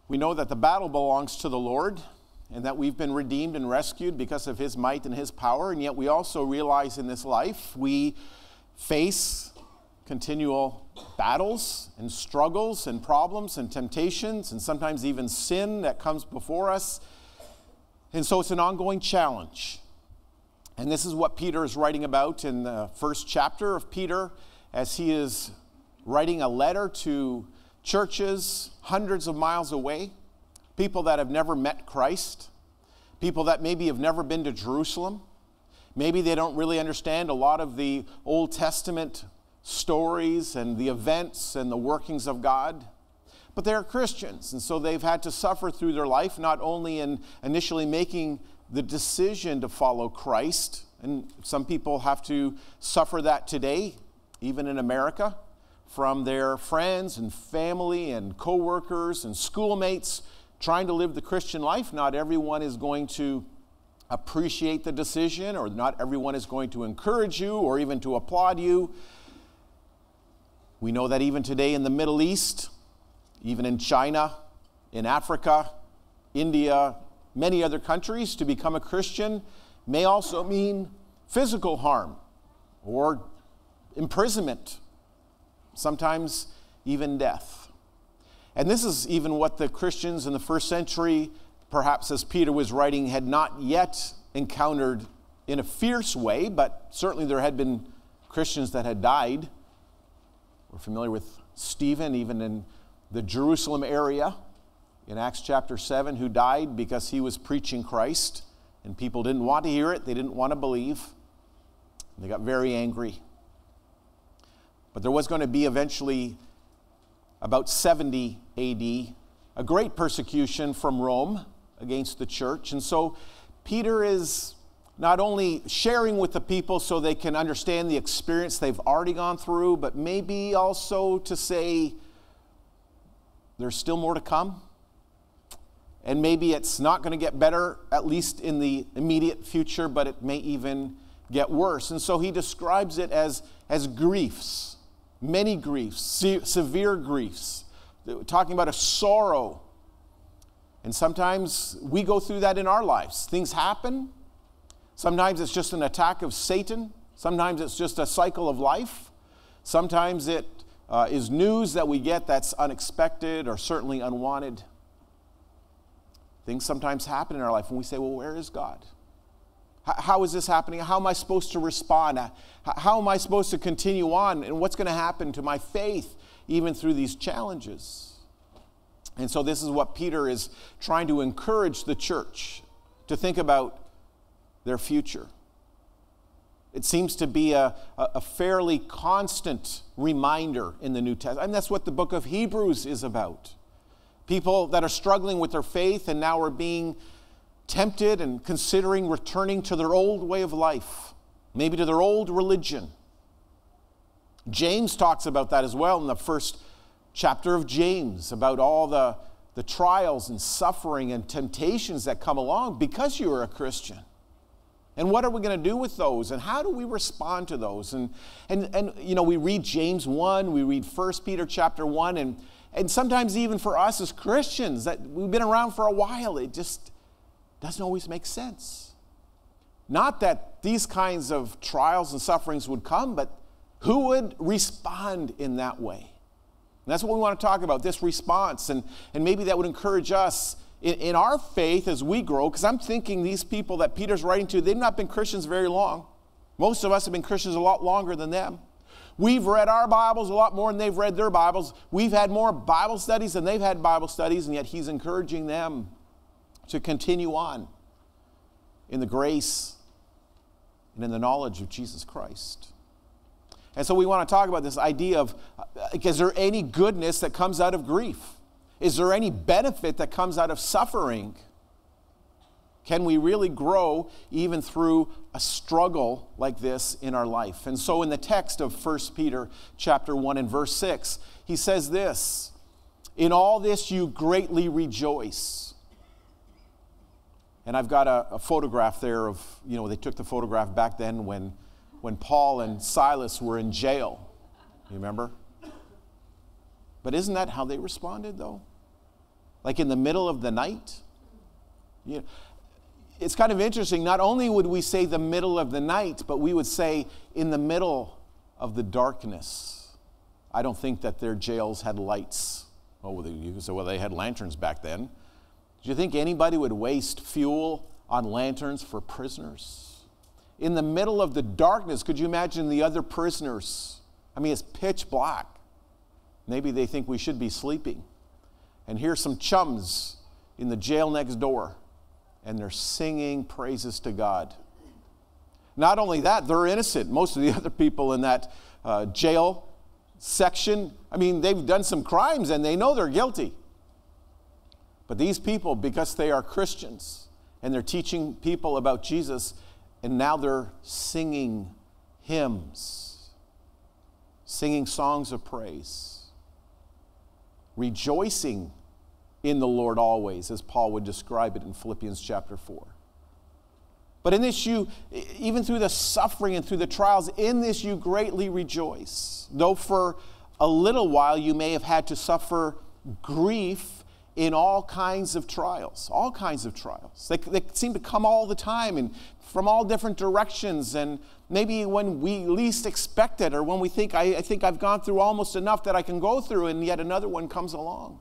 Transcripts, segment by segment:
We know that the battle belongs to the Lord and that we've been redeemed and rescued because of His might and His power, and yet we also realize in this life we face continual battles and struggles and problems and temptations and sometimes even sin that comes before us. And so it's an ongoing challenge. And this is what Peter is writing about in the first chapter of Peter, as he is writing a letter to churches hundreds of miles away, people that have never met Christ, people that maybe have never been to Jerusalem. Maybe they don't really understand a lot of the Old Testament stories and the events and the workings of God. But they're Christians, and so they've had to suffer through their life, not only in initially making the decision to follow Christ, and some people have to suffer that today, even in America, from their friends and family and co-workers and schoolmates trying to live the Christian life. Not everyone is going to appreciate the decision, or not everyone is going to encourage you or even to applaud you. We know that even today in the Middle East, even in China, in Africa, India, many other countries, to become a Christian may also mean physical harm or imprisonment, sometimes even death. And this is even what the Christians in the first century, perhaps as Peter was writing, had not yet encountered in a fierce way, but certainly there had been Christians that had died. We're familiar with Stephen, even in the Jerusalem area, in Acts chapter 7, who died because he was preaching Christ, and people didn't want to hear it, they didn't want to believe. They got very angry. But there was going to be eventually, about 70 AD, a great persecution from Rome against the church. And so Peter is not only sharing with the people so they can understand the experience they've already gone through, but maybe also to say there's still more to come. And maybe it's not going to get better, at least in the immediate future, but it may even get worse. And so he describes it as griefs, many griefs, severe griefs, talking about a sorrow. And sometimes we go through that in our lives. Things happen. Sometimes it's just an attack of Satan. Sometimes it's just a cycle of life. Sometimes it is news that we get that's unexpected or certainly unwanted. Things sometimes happen in our life and we say, well, where is God? How is this happening? How am I supposed to respond? How am I supposed to continue on? And what's going to happen to my faith even through these challenges? And so this is what Peter is trying to encourage the church to think about their future. It seems to be a fairly constant reminder in the New Testament. And that's what the book of Hebrews is about. People that are struggling with their faith and now are being tempted and considering returning to their old way of life, maybe to their old religion. James talks about that as well in the first chapter of James, about all the trials and suffering and temptations that come along because you are a Christian. And what are we going to do with those? And how do we respond to those? And you know, we read James 1, we read 1 Peter chapter 1, and sometimes even for us as Christians that we've been around for a while, it just doesn't always make sense. Not that these kinds of trials and sufferings would come, but who would respond in that way? And that's what we want to talk about, this response. And maybe that would encourage us in our faith as we grow, because I'm thinking these people that Peter's writing to, they've not been Christians very long. Most of us have been Christians a lot longer than them. We've read our Bibles a lot more than they've read their Bibles. We've had more Bible studies than they've had Bible studies, and yet he's encouraging them to continue on in the grace and in the knowledge of Jesus Christ. And so we want to talk about this idea of, is there any goodness that comes out of grief? Is there any benefit that comes out of suffering? Can we really grow even through a struggle like this in our life? And so in the text of 1 Peter chapter 1 and verse 6, he says this, "In all this you greatly rejoice." And I've got a photograph there of, you know, they took the photograph back then when Paul and Silas were in jail. You remember? But isn't that how they responded, though? Like in the middle of the night? You know, it's kind of interesting. Not only would we say the middle of the night, but we would say in the middle of the darkness. I don't think that their jails had lights. Oh, you could say, well, they had lanterns back then. Do you think anybody would waste fuel on lanterns for prisoners? In the middle of the darkness, could you imagine the other prisoners? I mean, it's pitch black. Maybe they think we should be sleeping. And here's some chums in the jail next door, and they're singing praises to God. Not only that, they're innocent. Most of the other people in that jail section, I mean, they've done some crimes and they know they're guilty. But these people, because they are Christians and they're teaching people about Jesus, and now they're singing hymns, singing songs of praise, rejoicing in the Lord always, as Paul would describe it in Philippians chapter 4. But in this you, even through the suffering and through the trials, in this you greatly rejoice. Though for a little while you may have had to suffer grief in all kinds of trials. All kinds of trials. They seem to come all the time and from all different directions, and maybe when we least expect it, or when we think, I think I've gone through almost enough that I can go through, and yet another one comes along.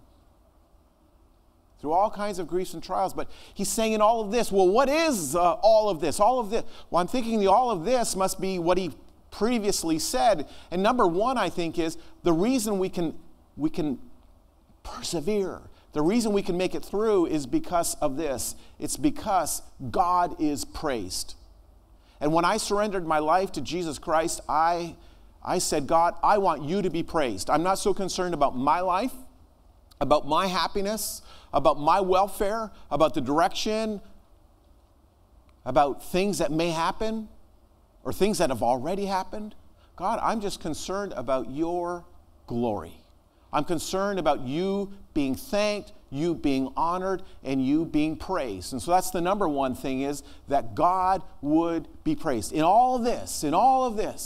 Through all kinds of griefs and trials. But he's saying in all of this, well, what is all of this? All of this. Well, I'm thinking the all of this must be what he previously said. And number one, I think, is the reason we can persevere. The reason we can make it through is because of this. It's because God is praised. And when I surrendered my life to Jesus Christ, I said, God, I want you to be praised. I'm not so concerned about my life, about my happiness, about my welfare, about the direction, about things that may happen or things that have already happened. God, I'm just concerned about your glory. I'm concerned about you being thanked, you being honored, and you being praised. And so that's the number one thing, is that God would be praised. In all of this,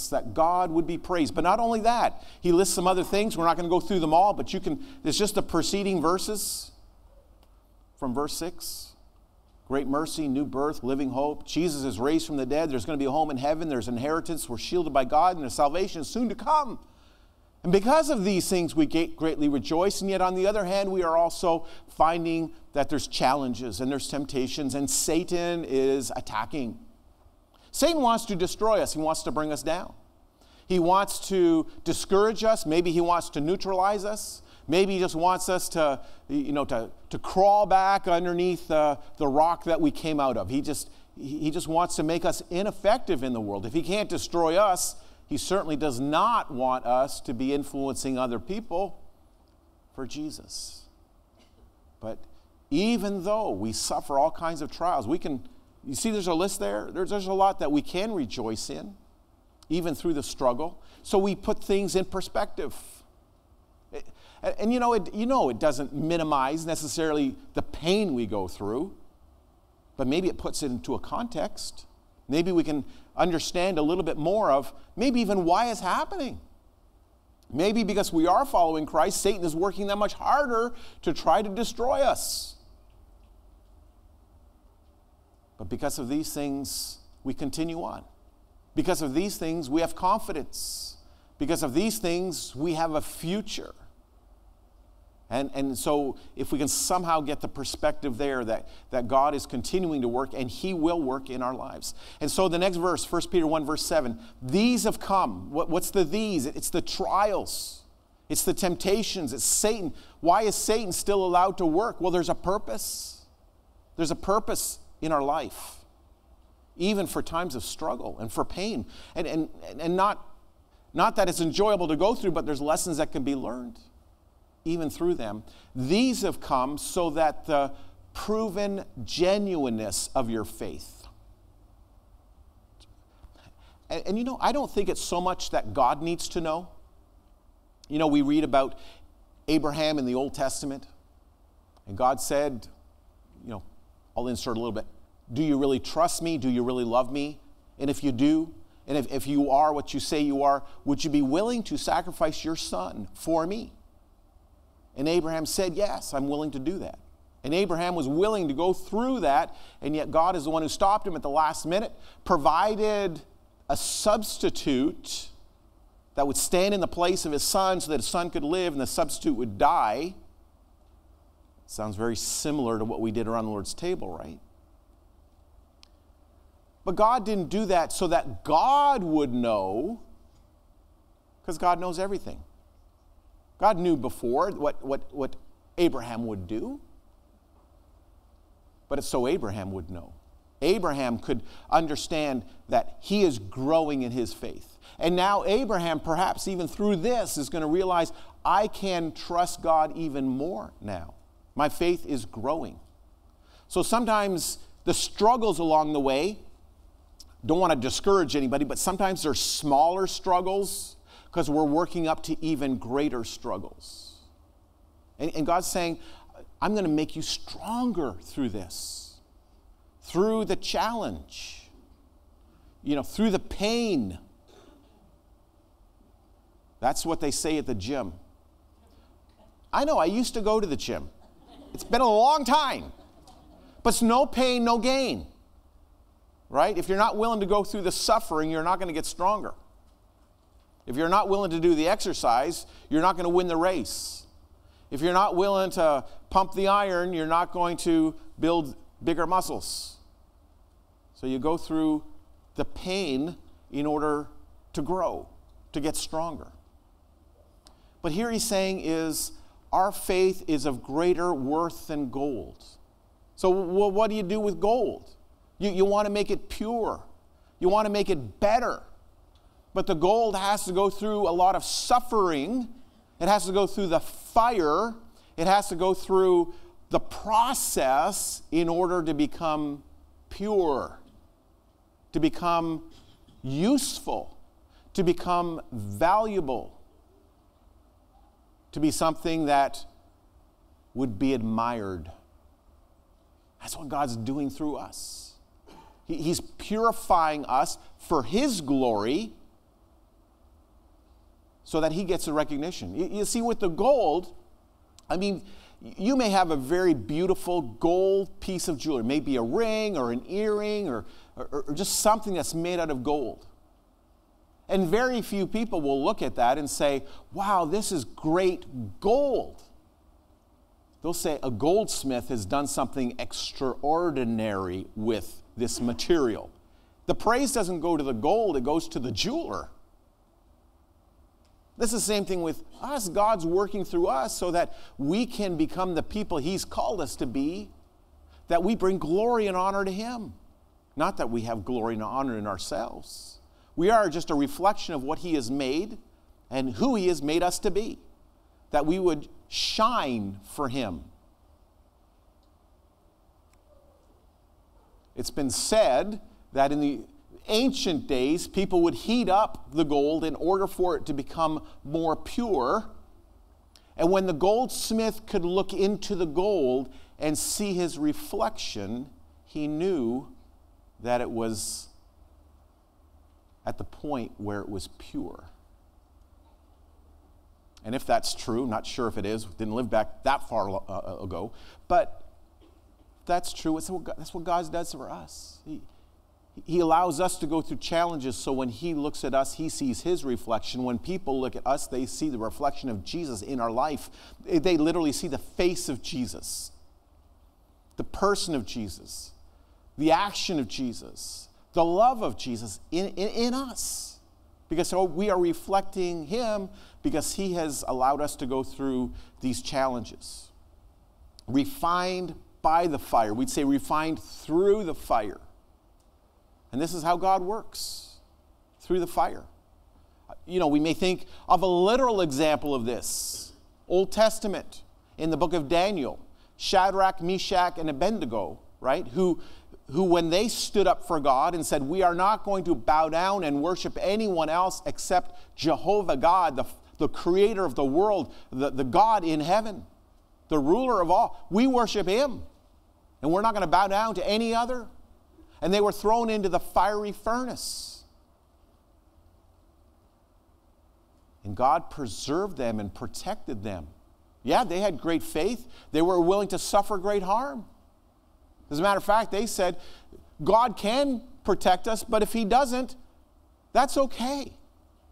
that God would be praised. But not only that, he lists some other things. We're not going to go through them all, but there's just the preceding verses from verse 6. Great mercy, new birth, living hope. Jesus is raised from the dead. There's going to be a home in heaven. There's inheritance. We're shielded by God, and the salvation is soon to come. And because of these things, we greatly rejoice. And yet, on the other hand, we are also finding that there's challenges and there's temptations, and Satan is attacking. Satan wants to destroy us. He wants to bring us down. He wants to discourage us. Maybe he wants to neutralize us. Maybe he just wants us to crawl back underneath the rock that we came out of. He just wants to make us ineffective in the world. If he can't destroy us, he certainly does not want us to be influencing other people for Jesus. But even though we suffer all kinds of trials, you see there's a list there? There's a lot that we can rejoice in, even through the struggle. So we put things in perspective. And it doesn't minimize necessarily the pain we go through, but maybe it puts it into a context. Maybe we can understand a little bit more of maybe even why it's happening. Maybe because we are following Christ, Satan is working that much harder to try to destroy us. But because of these things, we continue on. Because of these things, we have confidence. Because of these things, we have a future. And so if we can somehow get the perspective there that God is continuing to work, and he will work in our lives. And so the next verse, 1 Peter 1 verse 7, these have come. What's the these? It's the trials. It's the temptations. It's Satan. Why is Satan still allowed to work? Well, there's a purpose. There's a purpose in our life, even for times of struggle and for pain. And not that it's enjoyable to go through, but there's lessons that can be learned even through them. These have come so that the proven genuineness of your faith. And I don't think it's so much that God needs to know. We read about Abraham in the Old Testament, and God said, I'll insert a little bit, do you really trust me? Do you really love me? And if you do, and if you are what you say you are, would you be willing to sacrifice your son for me? And Abraham said, yes, I'm willing to do that. And Abraham was willing to go through that, and yet God is the one who stopped him at the last minute, provided a substitute that would stand in the place of his son so that his son could live and the substitute would die. Sounds very similar to what we did around the Lord's table, right? But God didn't do that so that God would know, because God knows everything. God knew before what Abraham would do, but it's so Abraham would know. Abraham could understand that he is growing in his faith. And now Abraham, perhaps even through this, is going to realize, I can trust God even more now. My faith is growing. So sometimes the struggles along the way, don't want to discourage anybody, but sometimes they're smaller struggles because we're working up to even greater struggles. And God's saying, I'm going to make you stronger through this, through the challenge, through the pain. That's what they say at the gym. I know, I used to go to the gym. It's been a long time. But it's no pain, no gain. Right? If you're not willing to go through the suffering, you're not going to get stronger. If you're not willing to do the exercise, you're not going to win the race. If you're not willing to pump the iron, you're not going to build bigger muscles. So you go through the pain in order to grow, to get stronger. But here he's saying is, our faith is of greater worth than gold. So what do you do with gold? You want to make it pure. You want to make it better. But the gold has to go through a lot of suffering. It has to go through the fire. It has to go through the process in order to become pure, to become useful, to become valuable, to be something that would be admired. That's what God's doing through us. He's purifying us for His glory so that He gets the recognition. You see, with the gold, I mean, you may have a very beautiful gold piece of jewelry, maybe a ring or an earring or just something that's made out of gold. And very few people will look at that and say, wow, this is great gold. They'll say a goldsmith has done something extraordinary with this material. The praise doesn't go to the gold, it goes to the jeweler. This is the same thing with us. God's working through us so that we can become the people He's called us to be, that we bring glory and honor to Him. Not that we have glory and honor in ourselves. We are just a reflection of what He has made and who He has made us to be, that we would shine for Him. It's been said that in the ancient days, people would heat up the gold in order for it to become more pure. And when the goldsmith could look into the gold and see his reflection, he knew that it was at the point where it was pure. And if that's true, not sure if it is, didn't live back that far ago, but if that's true, that's what God does for us. He allows us to go through challenges so when He looks at us, He sees His reflection. When people look at us, they see the reflection of Jesus in our life. They literally see the face of Jesus, the person of Jesus, the action of Jesus, the love of Jesus in us. Because we are reflecting Him because He has allowed us to go through these challenges. Refined by the fire. We'd say refined through the fire. And this is how God works, through the fire. You know, we may think of a literal example of this. Old Testament, in the book of Daniel, Shadrach, Meshach, and Abednego, right? Who when they stood up for God and said, we are not going to bow down and worship anyone else except Jehovah God, the creator of the world, the God in heaven, the ruler of all. We worship Him. And we're not going to bow down to any other. And they were thrown into the fiery furnace. And God preserved them and protected them. Yeah, they had great faith. They were willing to suffer great harm. As a matter of fact, they said, God can protect us, but if he doesn't, that's okay.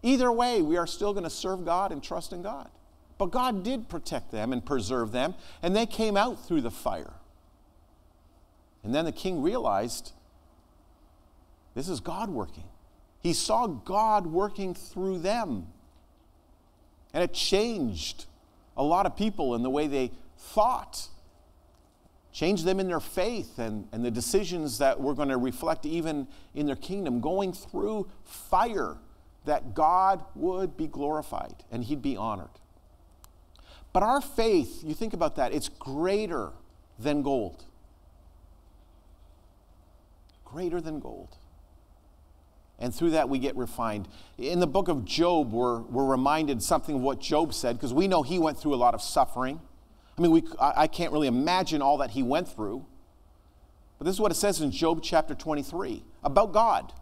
Either way, we are still going to serve God and trust in God. But God did protect them and preserve them, and they came out through the fire. And then the king realized, this is God working. He saw God working through them. And it changed a lot of people in the way they thought. Changed them in their faith and the decisions that were going to reflect even in their kingdom. Going through fire, that God would be glorified and he'd be honored. But our faith, you think about that, it's greater than gold. Greater than gold. And through that we get refined. In the book of Job, we're reminded something of what Job said, because we know he went through a lot of suffering. I mean, I can't really imagine all that he went through. But this is what it says in Job chapter 23 about God.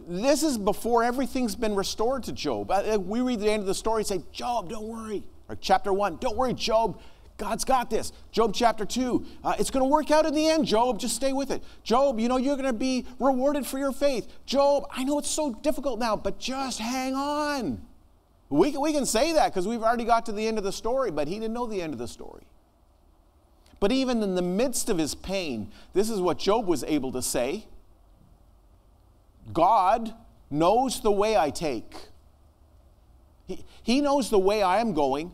This is before everything's been restored to Job. We read the end of the story and say, Job, don't worry. Or chapter 1, don't worry, Job. God's got this. Job chapter 2, it's going to work out in the end, Job. Just stay with it. Job, you know, you're going to be rewarded for your faith. Job, I know it's so difficult now, but just hang on. We can say that because we've already got to the end of the story, but he didn't know the end of the story. But even in the midst of his pain, this is what Job was able to say. God knows the way I take. He knows the way I am going.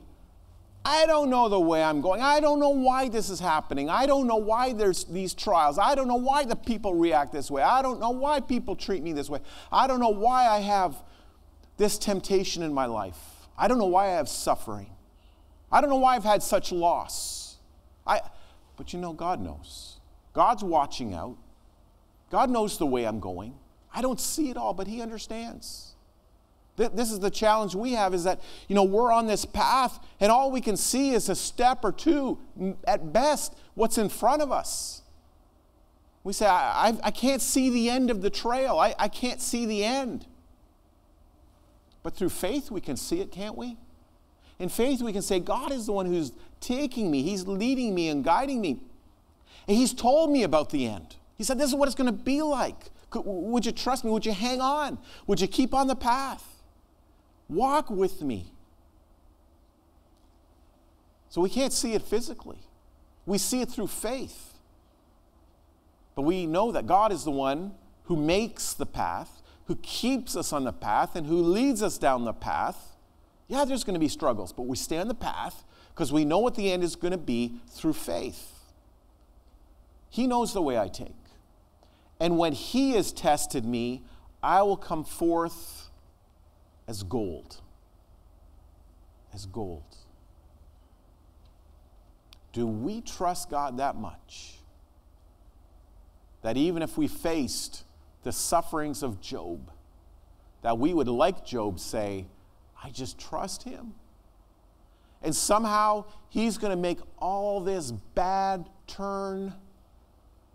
I don't know the way I'm going. I don't know why this is happening. I don't know why there's these trials. I don't know why the people react this way. I don't know why people treat me this way. I don't know why I have this temptation in my life. I don't know why I have suffering. I don't know why I've had such loss. But you know, God knows. God's watching out. God knows the way I'm going. I don't see it all, but he understands. This is the challenge we have, is that, you know, we're on this path and all we can see is a step or two, at best, what's in front of us. We say, I can't see the end of the trail. I can't see the end. But through faith we can see it, can't we? In faith we can say, God is the one who's taking me. He's leading me and guiding me. And he's told me about the end. He said, this is what it's going to be like. Would you trust me? Would you hang on? Would you keep on the path? Walk with me. So we can't see it physically. We see it through faith. But we know that God is the one who makes the path, who keeps us on the path, and who leads us down the path. Yeah, there's going to be struggles, but we stay on the path because we know what the end is going to be through faith. He knows the way I take. And when he has tested me, I will come forth as gold. As gold. Do we trust God that much? That even if we faced the sufferings of Job, that we would, like Job, say, I just trust him. And somehow he's going to make all this bad turn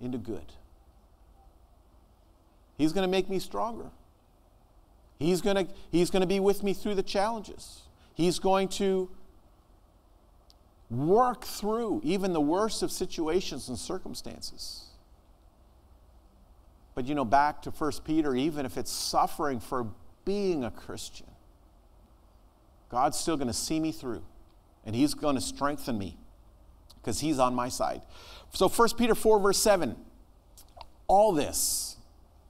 into good. He's going to make me stronger. He's going to be with me through the challenges. He's going to work through even the worst of situations and circumstances. But you know, back to 1 Peter, even if it's suffering for being a Christian, God's still going to see me through. And he's going to strengthen me because he's on my side. So 1 Peter 4 verse 7, all this,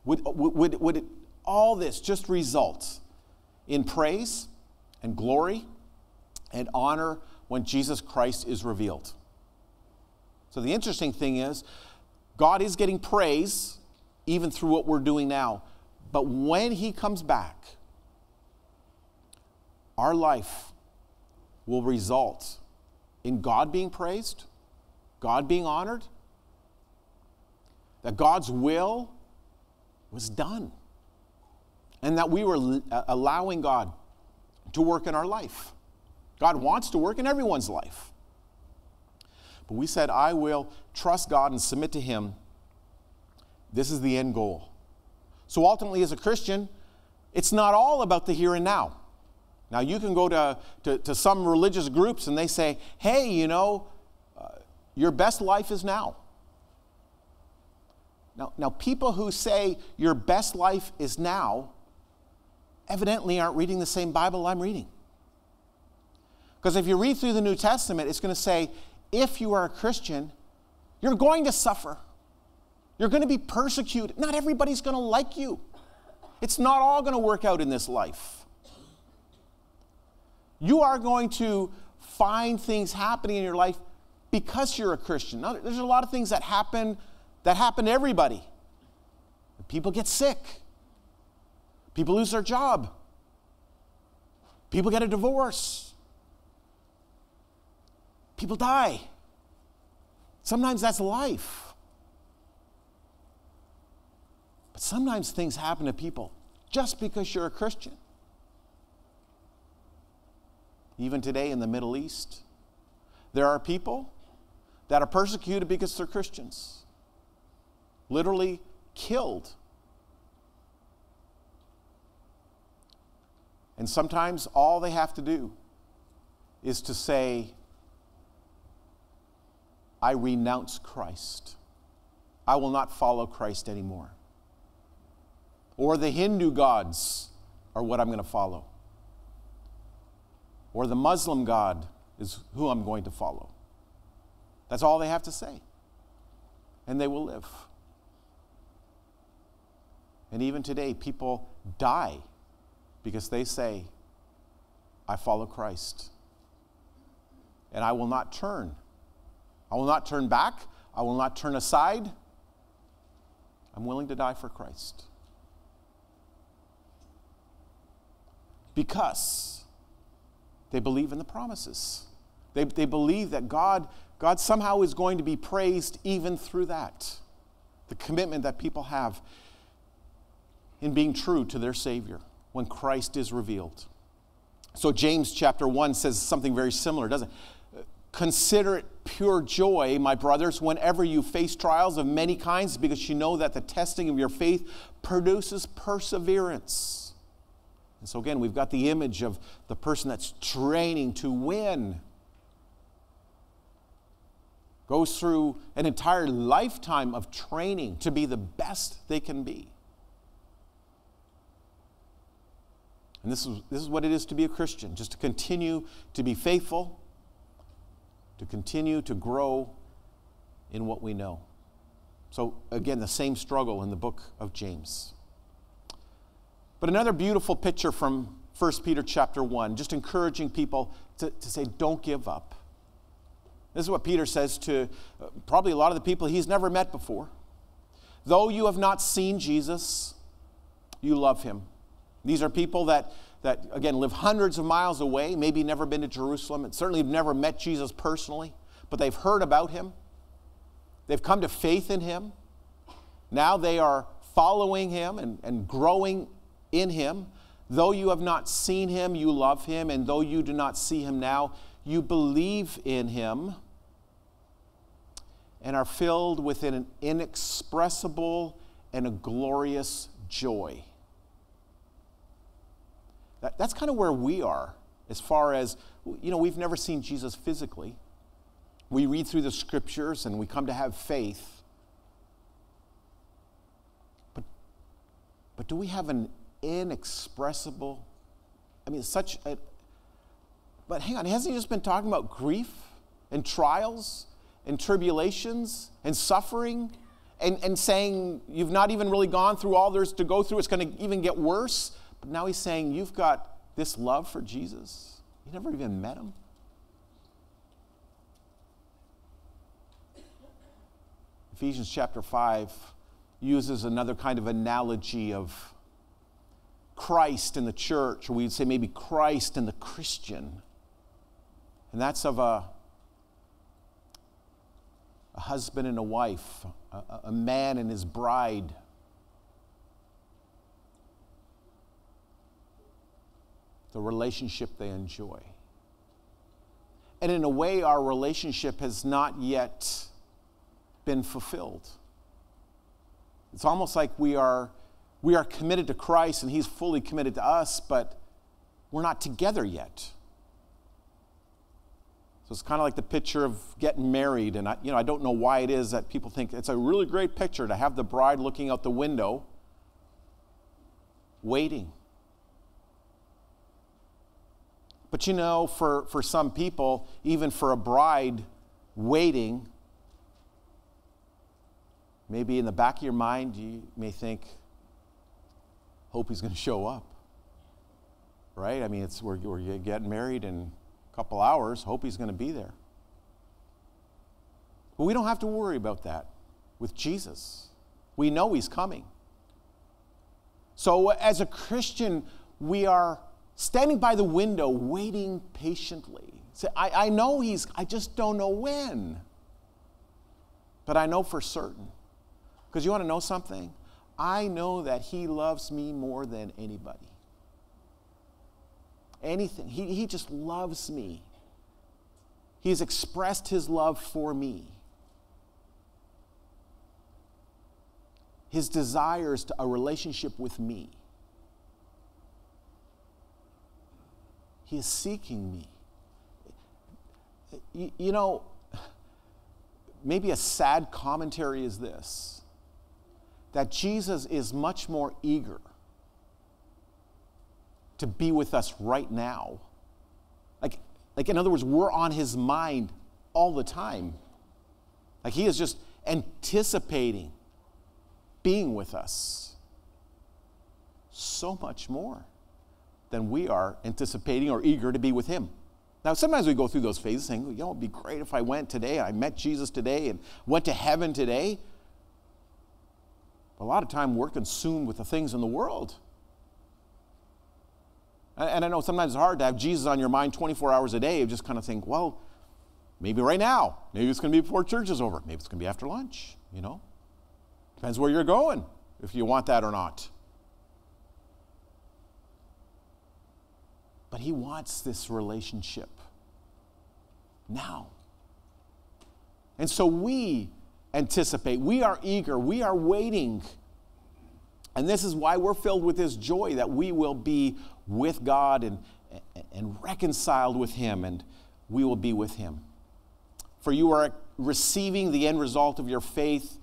would all this just result in praise and glory and honor when Jesus Christ is revealed. So the interesting thing is, God is getting praise even through what we're doing now. But when he comes back, our life will result in God being praised, God being honored, that God's will was done, and that we were allowing God to work in our life. God wants to work in everyone's life. But we said, I will trust God and submit to him. This is the end goal. So ultimately, as a Christian, it's not all about the here and now. Now, you can go to some religious groups and they say, hey, your best life is now. Now, people who say your best life is now evidently aren't reading the same Bible I'm reading. Because if you read through the New Testament, it's going to say, if you are a Christian, you're going to suffer. You're going to be persecuted. Not everybody's going to like you. It's not all going to work out in this life. You are going to find things happening in your life because you're a Christian. Now, there's a lot of things that happen to everybody. People get sick. People lose their job. People get a divorce. People die. Sometimes that's life. But sometimes things happen to people just because you're a Christian. Even today in the Middle East, there are people that are persecuted because they're Christians. Literally killed. And sometimes all they have to do is to say, I renounce Christ. I will not follow Christ anymore. Or the Hindu gods are what I'm going to follow. Or the Muslim God is who I'm going to follow. That's all they have to say. And they will live. And even today, people die because they say, I follow Christ. And I will not turn. I will not turn back. I will not turn aside. I'm willing to die for Christ. Because they believe in the promises. They believe that God somehow is going to be praised even through that. The commitment that people have in being true to their Savior when Christ is revealed. So James chapter 1 says something very similar, doesn't it? Consider it pure joy, my brothers, whenever you face trials of many kinds, because you know that the testing of your faith produces perseverance. And so again, we've got the image of the person that's training to win. Goes through an entire lifetime of training to be the best they can be. And this is what it is to be a Christian, just to continue to be faithful, to continue to grow in what we know. So again, the same struggle in the book of James. But another beautiful picture from 1 Peter chapter 1, just encouraging people to say, don't give up. This is what Peter says to probably a lot of the people he's never met before. Though you have not seen Jesus, you love him. These are people that again, live hundreds of miles away, maybe never been to Jerusalem, and certainly have never met Jesus personally, but they've heard about him. They've come to faith in him. Now they are following him and growing in him. Though you have not seen him, you love him, and though you do not see him now, you believe in him and are filled with an inexpressible and a glorious joy. That's kind of where we are as far as, we've never seen Jesus physically. We read through the scriptures and we come to have faith. But do we have an inexpressible, but hang on, hasn't he just been talking about grief and trials and tribulations and suffering and saying you've not even really gone through all there's to go through, it's going to even get worse? But now he's saying you've got this love for Jesus. You never even met him. Ephesians chapter 5 uses another kind of analogy of Christ in the church, or we'd say maybe Christ in the Christian. And that's of a husband and a wife, a man and his bride. The relationship they enjoy. And in a way, our relationship has not yet been fulfilled. It's almost like we are committed to Christ and he's fully committed to us, but we're not together yet. So it's kind of like the picture of getting married. And I don't know why it is that people think it's a really great picture to have the bride looking out the window, waiting. But for some people, even for a bride waiting, maybe in the back of your mind, you may think, hope he's going to show up. Right? I mean, we're getting married in a couple hours. Hope he's going to be there. But we don't have to worry about that with Jesus. We know he's coming. So as a Christian, we are standing by the window, waiting patiently. Say, I know I just don't know when. But I know for certain. Because you want to know something? I know that he loves me more than anybody. Anything. He just loves me. He's expressed his love for me. His desires to a relationship with me. He is seeking me. Maybe a sad commentary is this, that Jesus is much more eager to be with us right now. Like in other words, we're on his mind all the time. Like he is just anticipating being with us so much more than we are anticipating or eager to be with him. Now, sometimes we go through those phases saying, it'd be great if I went today, I met Jesus today, and went to heaven today. But a lot of time we're consumed with the things in the world. And I know sometimes it's hard to have Jesus on your mind 24 hours a day. You just kind of think, well, maybe right now. Maybe it's going to be before church is over. Maybe it's going to be after lunch, Depends where you're going, if you want that or not. But he wants this relationship now. And so we anticipate, we are eager, we are waiting. And this is why we're filled with this joy that we will be with God and reconciled with him, and we will be with him. For you are receiving the end result of your faith,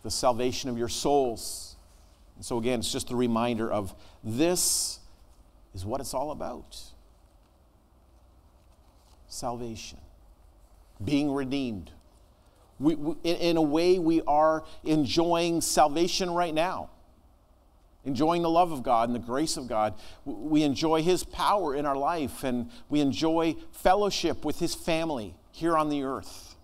the salvation of your souls. And so again, it's just a reminder of this is what it's all about. Salvation. Being redeemed. In a way, we are enjoying salvation right now. Enjoying the love of God and the grace of God. We enjoy his power in our life, and we enjoy fellowship with his family here on the earth.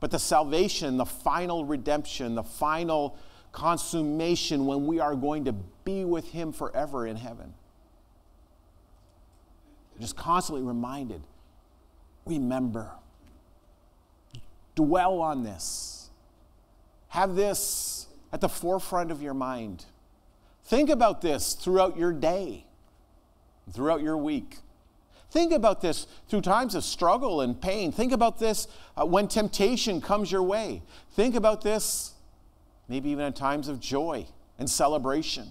But the salvation, the final redemption, the final consummation when we are going to be with him forever in heaven. Just constantly reminded, remember, dwell on this. Have this at the forefront of your mind. Think about this throughout your day, throughout your week. Think about this through times of struggle and pain. Think about this when temptation comes your way. Think about this maybe even in times of joy and celebration.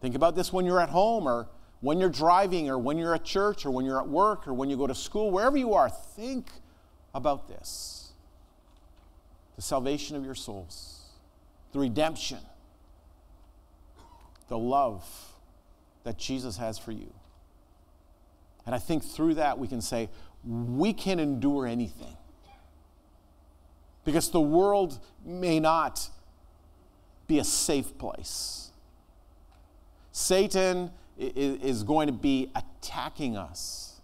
Think about this when you're at home, or when you're driving, or when you're at church, or when you're at work, or when you go to school, wherever you are. Think about this. The salvation of your souls. The redemption. The love that Jesus has for you. And I think through that we can say, we can endure anything. Because the world may not be a safe place. Satan is going to be attacking us.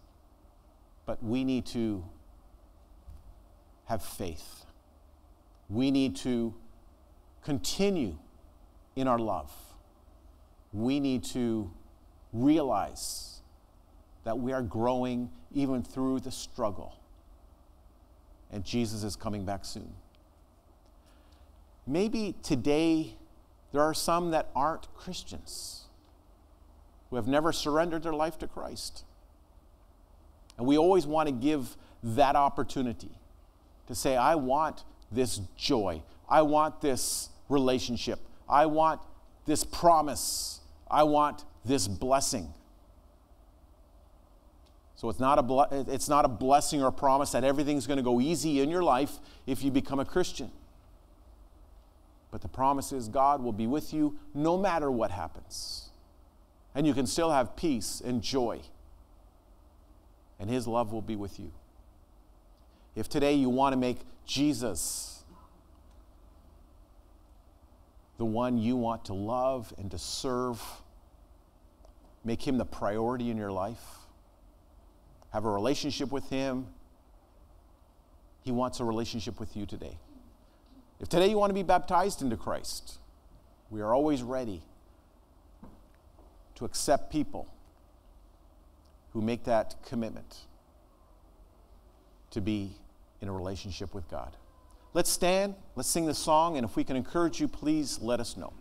But we need to have faith. We need to continue in our love. We need to realize that we are growing even through the struggle. And Jesus is coming back soon. Maybe today there are some that aren't Christians, who have never surrendered their life to Christ. And we always want to give that opportunity to say, I want this joy. I want this relationship. I want this promise I want this blessing. So it's not a blessing or a promise that everything's going to go easy in your life if you become a Christian. But the promise is God will be with you no matter what happens. And you can still have peace and joy. And His love will be with you. If today you want to make Jesus the one you want to love and to serve, make Him the priority in your life, have a relationship with Him, He wants a relationship with you today. If today you want to be baptized into Christ, we are always ready to accept people who make that commitment to be in a relationship with God. Let's stand, let's sing the song, and if we can encourage you, please let us know.